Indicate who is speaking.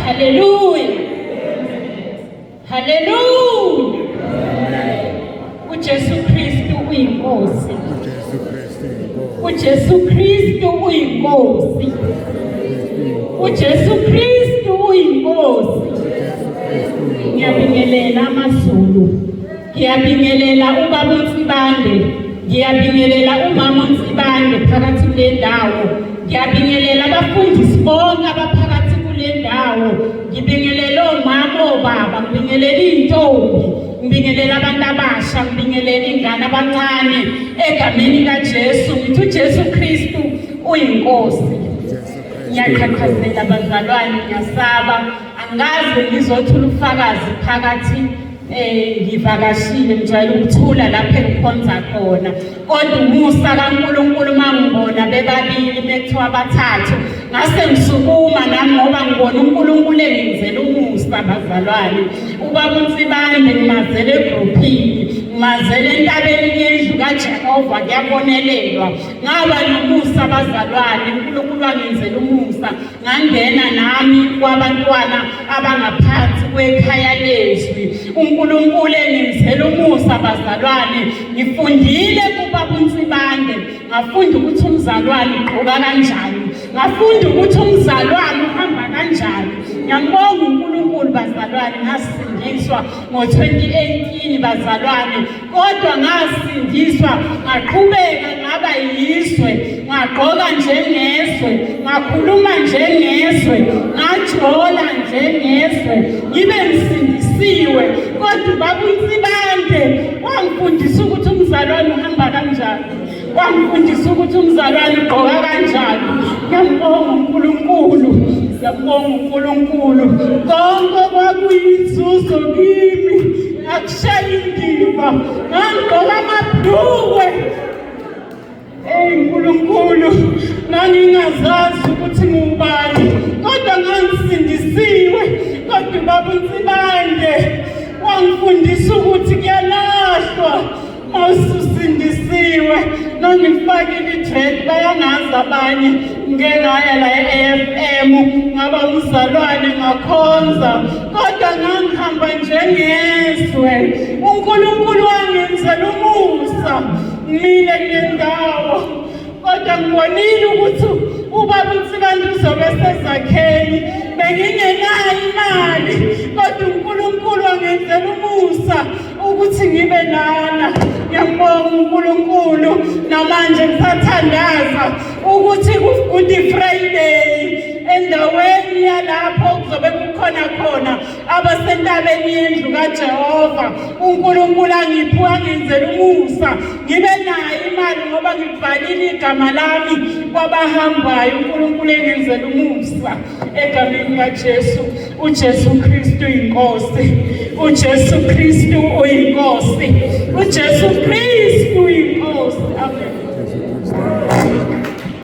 Speaker 1: Hallelujah. Hallelujah. UJesu Kristu uyinkosi. UJesu Kristu uyinkosi. UJesu Kristu uyinkosi. Ngiyabingelela amaZulu. Ngiyabingelela ubaba uNsibande. Ngiyabingelela umama uNsibande phakathi kule ndawo. Ngiyabingelela abafundisi bonke abaphakathi kule ndawo. Ngibingelela omama obaba, ngibingelela intombi, ngibingelela abantu abasha, ngibingelela ingane abancane egameni kaJesu. Ngithi uJesu Kristu uyinkosi. Ngiyaqhaqhazela abazalwane, ngiyasaba angaze ngizothula ubufakazi phakathi ngivakashile ngijwayele ukuthula lapho engikhonza khona, kodwa umusa kaNkulunkulu mangibona bebabili bekuthiwa bathathu ngase ngisukuma nami ngoba ngibona uNkulunkulu engenzela umusa. Bazalwane, ubaba uNsibande ngimazele egroupini, ngimazele entabeni yendlu kaJehova, kuyabonelelwa ngaba nomusa. Bazalwane, uNkulunkulu wangenzela umusa, ngangena nami kwabantwana abangaphansi kwekhaya lezwi. uNkulunkulu engenzela umusa. Bazalwane, ngifundile kubaba uNsibande, ngafunda ukuthi umzalwane ugqoka kanjani, ngafunda ukuthi umzalwane uhamba kanjani. Ngiyambonga uNkulunkulu bazalwane, ngasindiswa ngo-2018 bazalwane, kodwa ngasindiswa ngaqhubeka ngaba yizwe, ngagqoka njengeswe, ngakhuluma njengeswe, ngajola njengeswe, ngibe ngisindisiwe. Kodwa ubaba uNsibande wangifundisa ukuthi umzalwane uhamba kanjani, wangifundisa ukuthi umzalwane ugqoka kanjani. Ngiyambonga uNkulunkulu, ngiyambonga uNkulunkulu. Konke kwakuyinzuzo kimi, akushaya indiva, ngangigqoka amabhulukwe. uNkulunkulu, ngangingazazi ukuthi ngubani, kodwa ngangisindisiwe. Kodwa ubaba uNsibande wangifundisa ukuthi kuyalahlwa mawususindisiwe. Nangifakile i-dread bayangazi abanye, ngengaya la e-AFM ngaba umzalwane ngakhonza, kodwa ngangihamba njengeswe. uNkulunkulu wangenzela umusa ngimile kule ndawo, kodwa ngibonile ukuthi ubaba uNsibande uzobe sezakheni. Bengingenayo imali, kodwa uNkulunkulu wangenzela umusa ukuthi ngibe lana. Ngiyambonga uNkulunkulu, namanje ngisathandaza ukuthi ku-Good Friday endaweni yalapho kuzobe kukhona khona abasentabeni yendlu kaJehova. uNkulunkulu angenzela umusa ngibe nayo imali ngoba ngibhalile igama lami kwabahambayo. uNkulunkulu engenzela umusa egameni kaJesu. uJesu Kristu uyinkosi. uJesu Kristu uyinkosi. uJesu Kristu